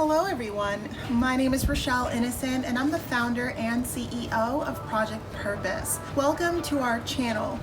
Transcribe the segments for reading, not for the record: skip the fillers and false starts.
Hello everyone, my name is Rochelle Innocent and I'm the founder and CEO of Project Purpose. Welcome to our channel.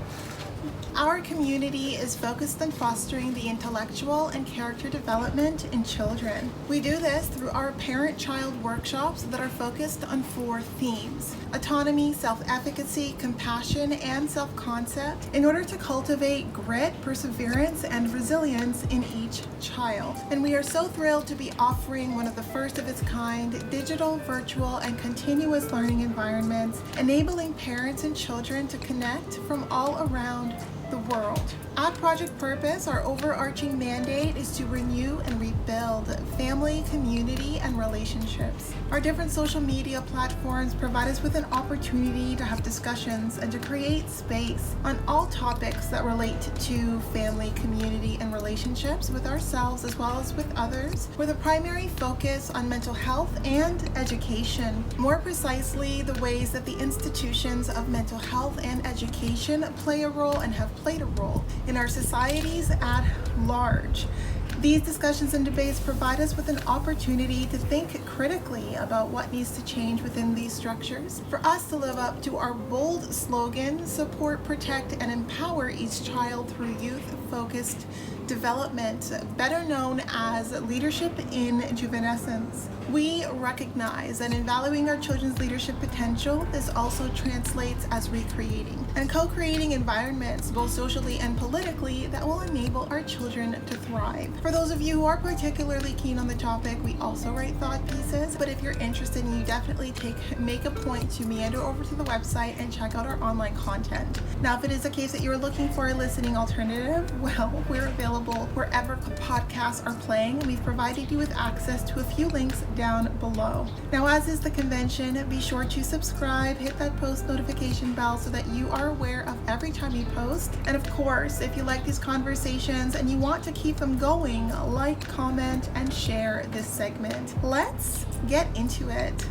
Our community is focused on fostering the intellectual and character development in children. We do this through our parent-child workshops that are focused on 4 themes: autonomy, self-efficacy, compassion, and self-concept, in order to cultivate grit, perseverance, and resilience in each child. And we are so thrilled to be offering one of the first of its kind digital, virtual, and continuous learning environments, enabling parents and children to connect from all around the world. At Project Purpose, our overarching mandate is to renew and rebuild family, community, and relationships. Our different social media platforms provide us with an opportunity to have discussions and to create space on all topics that relate to family, community, and relationships with ourselves as well as with others, with a primary focus on mental health and education. More precisely, the ways that the institutions of mental health and education play a role and have played a role in our societies at large. These discussions and debates provide us with an opportunity to think critically about what needs to change within these structures for us to live up to our bold slogan, support, protect, and empower each child through youth-focused development, better known as leadership in juvenescence. We recognize that in valuing our children's leadership potential, this also translates as recreating and co-creating environments, both socially and politically, that will enable our children to thrive. For those of you who are particularly keen on the topic, we also write thought pieces, but if you're interested, you definitely make a point to meander over to the website and check out our online content. Now, if it is a case that you're looking for a listening alternative, well, we're available wherever podcasts are playing, and we've provided you with access to a few links down below. Now, as is the convention, be sure to subscribe, hit that post notification bell so that you are aware of every time we post. And of course, if you like these conversations and you want to keep them going, like, comment, and share this segment. Let's get into it.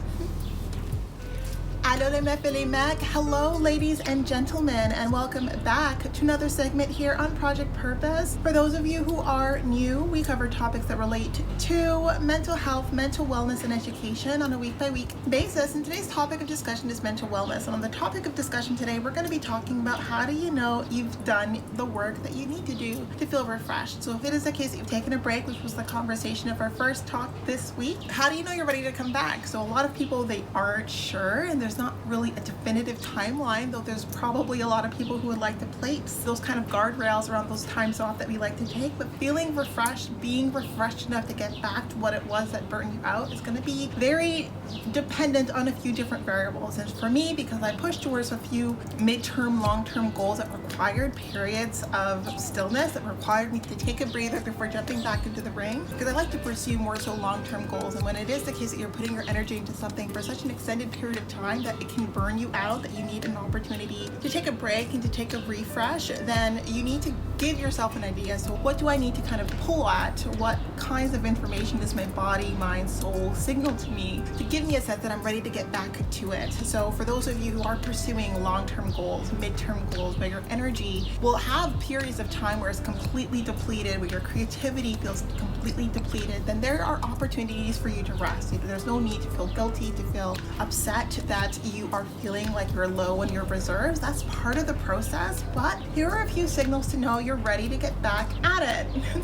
Allô les meufs et les mecs. Hello ladies and gentlemen, and welcome back to another segment here on Project Purpose. For those of you who are new, we cover topics that relate to mental health, mental wellness, and education on a week-by-week basis. And today's topic of discussion is mental wellness. And on the topic of discussion today, we're going to be talking about how do you know you've done the work that you need to do to feel refreshed. So if it is the case that you've taken a break, which was the conversation of our first talk this week, how do you know you're ready to come back? So a lot of people, they aren't sure, and there's not really a definitive timeline, though there's probably a lot of people who would like to place those kind of guardrails around those times off that we like to take. But feeling refreshed, being refreshed enough to get back to what it was that burned you out is going to be very dependent on a few different variables. And for me, because I pushed towards a few midterm, long-term goals that required periods of stillness, that required me to take a breather before jumping back into the ring, because I like to pursue more so long-term goals. And when it is the case that you're putting your energy into something for such an extended period of time that it can burn you out, that you need an opportunity to take a break and to take a refresh, then you need to give yourself an idea. So what do I need to kind of pull at? What kinds of information does my body, mind, soul signal to me to give me a sense that I'm ready to get back to it? So for those of you who are pursuing long-term goals, midterm goals, where your energy will have periods of time where it's completely depleted, where your creativity feels completely depleted, then there are opportunities for you to rest. There's no need to feel guilty, to feel upset that you are feeling like you're low on your reserves. That's part of the process, but here are a few signals to know you're ready to get back at it.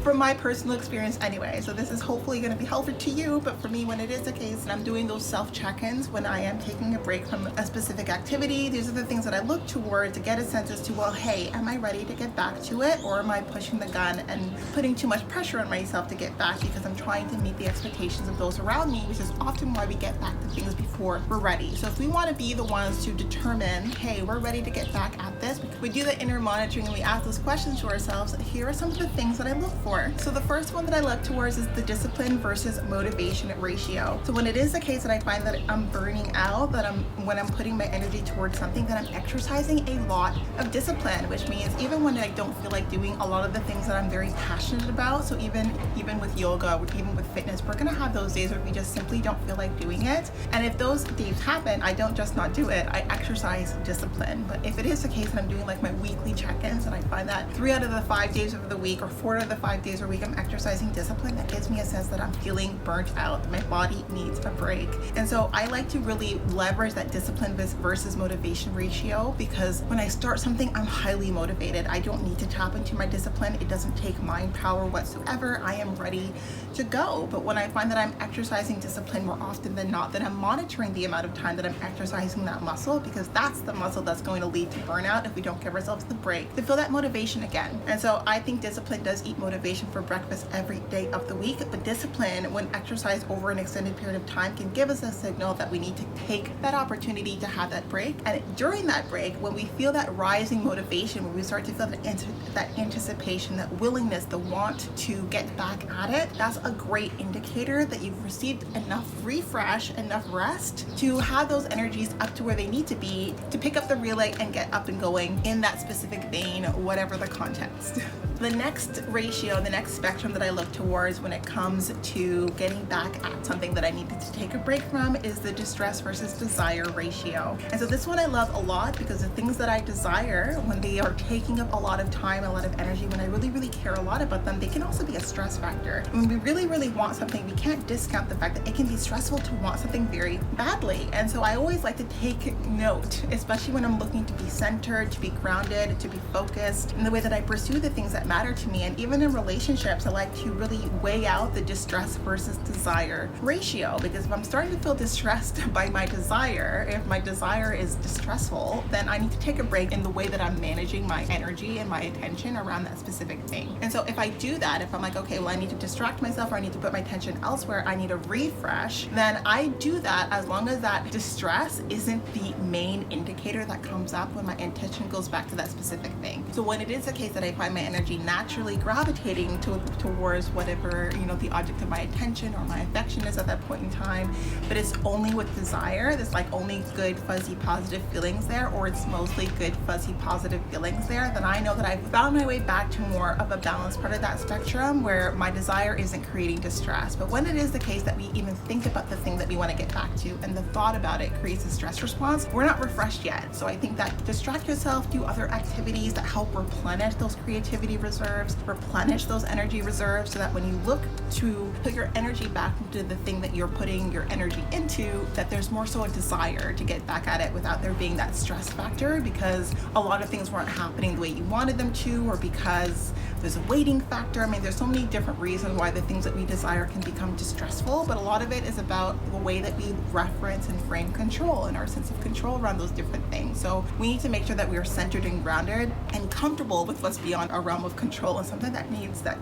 From my personal experience anyway, so this is hopefully going to be helpful to you, but for me, when it is the case and I'm doing those self-check-ins when I am taking a break from a specific activity, these are the things that I look toward to get a sense as to, well, hey, am I ready to get back to it, or am I pushing the gun and putting too much pressure on myself to get back because I'm trying to meet the expectations of those around me, which is often why we get back to things before we're ready. So if we want to be the ones to determine, hey, we're ready to get back at this, we do the inner monitoring and we ask those questions to ourselves. Here are some of the things that I look for. So the first one that I look towards is the discipline versus motivation ratio. So when it is the case that I find that I'm burning out, that when I'm putting my energy towards something, that I'm exercising a lot of discipline, which means even when I don't feel like doing a lot of the things that I'm very passionate about, so even with yoga, even with fitness, we're gonna have those days where we just simply don't feel like doing it. And if those days happen, I don't just not do it, I exercise discipline. But if it is the case that I'm doing like my weekly check-ins, and I find that 3 out of the 5 days of the week or 4 out of the 5 days a week I'm exercising discipline, that gives me a sense that I'm feeling burnt out. My body needs a break. And so I like to really leverage that discipline versus motivation ratio, because when I start something, I'm highly motivated. I don't need to tap into my discipline. It doesn't take mind power whatsoever. I am ready to go. But when I find that I'm exercising discipline more often than not, then I'm monitoring the amount of time that I'm exercising that muscle, because that's the muscle that's going to lead to burnout if we don't give ourselves the break to feel that motivation again. And so I think discipline does eat motivation for breakfast every day of the week, but discipline, when exercised over an extended period of time, can give us a signal that we need to take that opportunity to have that break. And during that break, when we feel that rising motivation, when we start to feel that anticipation, that willingness, the want to get back at it, that's a great indicator that you've received enough refresh, enough rest to have those energies up to where they need to be to pick up the relay and get up and going in that specific vein, whatever the context. The next ratio, the next spectrum that I look towards when it comes to getting back at something that I needed to take a break from is the distress versus desire ratio. And so this one I love a lot, because the things that I desire, when they are taking up a lot of time, a lot of energy, when I really, really care a lot about them, they can also be a stress factor. When we really, really want something, we can't discount the fact that it can be stressful to want something very badly. And so I always like to take note, especially when I'm looking to be centered, to be grounded, to be focused in the way that I pursue the things that matter to me. And even in relationships, I like to really weigh out the distress versus desire ratio, because if I'm starting to feel distressed by my desire, if my desire is distressful, then I need to take a break in the way that I'm managing my energy and my attention around that specific thing. And so if I do that, if I'm like, okay, well, I need to distract myself, or I need to put my attention elsewhere, I need a refresh, then I do that as long as that distress isn't the main indicator that comes up when my intention goes back to that specific thing. So when it is the case that I find my energy naturally gravitating towards whatever, the object of my attention or my affection is at that point in time, but it's only with desire, there's like only good fuzzy positive feelings there, or it's mostly good fuzzy positive feelings there, then I know that I've found my way back to more of a balanced part of that spectrum where my desire isn't creating distress. But when it is the case that we even think about the thing that we want to get back to, and the thought about it creates a stress response, we're not refreshed yet. So I think that distract yourself, do other activities that help replenish those creativity reserves, replenish those energy reserves, so that when you look to put your energy back into the thing that you're putting your energy into, that there's more so a desire to get back at it without there being that stress factor, because a lot of things weren't happening the way you wanted them to, or because there's a waiting factor. I mean, there's so many different reasons why the things that we desire can become distressful, but a lot of it is about the way that we reference and frame control and our sense of control around those different things. So we need to make sure that we are centered and grounded and comfortable with what's beyond our realm of control, and something that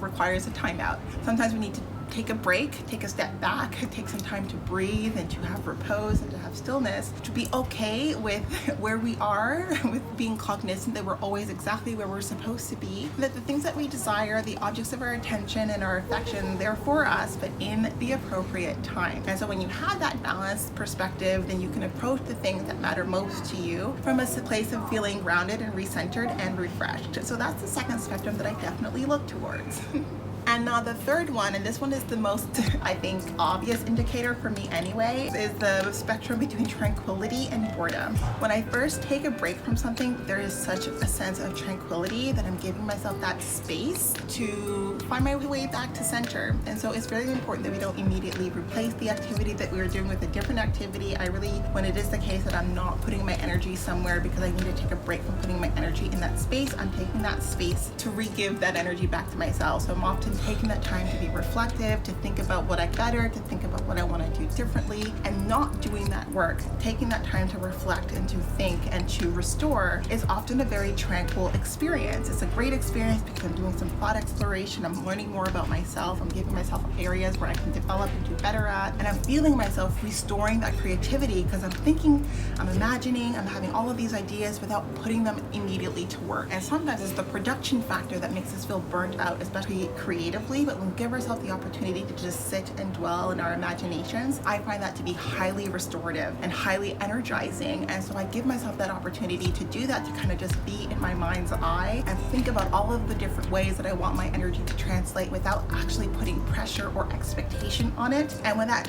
requires a timeout. Sometimes we need to take a break, take a step back, take some time to breathe and to have repose and to have stillness, to be okay with where we are, with being cognizant that we're always exactly where we're supposed to be, that the things that we desire, the objects of our attention and our affection, they're for us, but in the appropriate time. And so when you have that balanced perspective, then you can approach the things that matter most to you from a place of feeling grounded and recentered and refreshed. So that's the second spectrum that I definitely look towards. And now the third one, and this one is the most, I think, obvious indicator for me anyway, is the spectrum between tranquility and boredom. When I first take a break from something, there is such a sense of tranquility that I'm giving myself that space to find my way back to center. And so it's very important that we don't immediately replace the activity that we were doing with a different activity. I really, when it is the case that I'm not putting my energy somewhere because I need to take a break from putting my energy in that space, I'm taking that space to re-give that energy back to myself. So I'm often taking that time to be reflective, to think about what I better, to think about what I want to do differently, and not doing that work. Taking that time to reflect and to think and to restore is often a very tranquil experience. It's a great experience because I'm doing some thought exploration, I'm learning more about myself, I'm giving myself areas where I can develop and do better at, and I'm feeling myself restoring that creativity because I'm thinking, I'm imagining, I'm having all of these ideas without putting them immediately to work. And sometimes it's the production factor that makes us feel burnt out, especially creatively, but when we give ourselves the opportunity to just sit and dwell in our imagination imaginations, I find that to be highly restorative and highly energizing. And so I give myself that opportunity to do that, to kind of just be in my mind's eye and think about all of the different ways that I want my energy to translate without actually putting pressure or expectation on it. And when the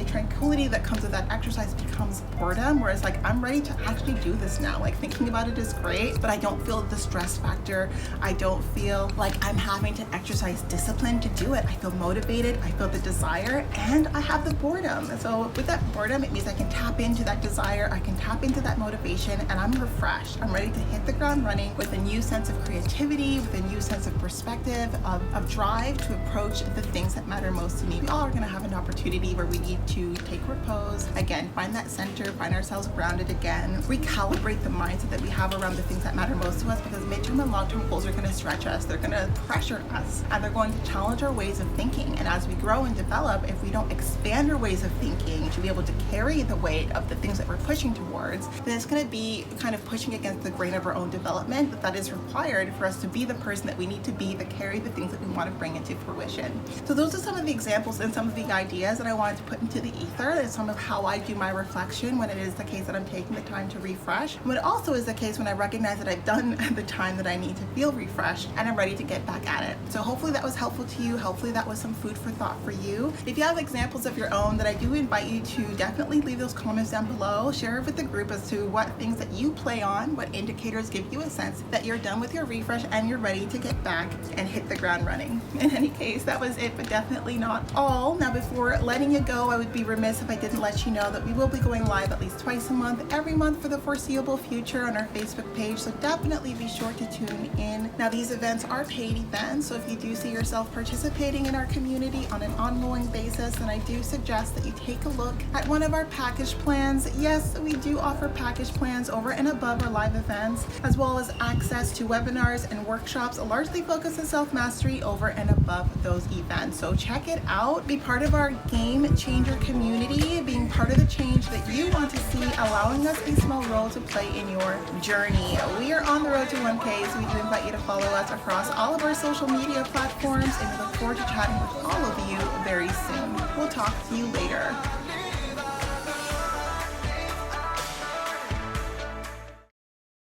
tranquility that comes with that exercise becomes boredom, where it's like, I'm ready to actually do this now. Like, thinking about it is great, but I don't feel the stress factor. I don't feel like I'm having to exercise discipline to do it. I feel motivated, I feel the desire, and I have the boredom. And so with that boredom, it means I can tap into that desire, I can tap into that motivation, and I'm refreshed. I'm ready to hit the ground running with a new sense of creativity, with a new sense of perspective, of drive to approach the things that matter most to me. We all are gonna have an opportunity where we need to take repose, again, find that center, find ourselves grounded again, recalibrate the mindset that we have around the things that matter most to us, because midterm and long-term goals are gonna stretch us, they're gonna pressure us, and they're going to challenge our ways of thinking. And as we grow and develop, if we don't expand our ways of thinking to be able to carry the weight of the things that we're pushing towards, then it's gonna be kind of pushing against the grain of our own development that is required for us to be the person that we need to be to carry the things that we want to bring into fruition. So those are some of the examples and some of the ideas that I wanted to put into the ether, and some of how I do my reflection when it is the case that I'm taking the time to refresh. But it also is the case when I recognize that I've done the time that I need to feel refreshed and I'm ready to get back at it. So hopefully that was helpful to you. Hopefully that was some food for thought for you. If you have examples of your own, that I do invite you to definitely leave those comments down below. Share it with the group as to what things that you play on, what indicators give you a sense that you're done with your refresh and you're ready to get back and hit the ground running. In any case, that was it, but definitely not all. Now, before letting you go, I would be remiss if I didn't let you know that we will be going live at least twice a month, every month for the foreseeable future on our Facebook page, so definitely be sure to tune in. Now, these events are paid events, so if you do see yourself participating in our community on an ongoing basis, then I do suggest that you take a look at one of our package plans. Yes, we do offer package plans over and above our live events, as well as access to webinars and workshops largely focused on self-mastery over and above those events. So check it out, be part of our game changer community, being part of the change that you want to see, allowing us a small role to play in your journey. We are on the road to 1K, so we do invite you to follow us across all of our social media platforms, and we look forward to chatting with all of you very soon. We'll talk to you later.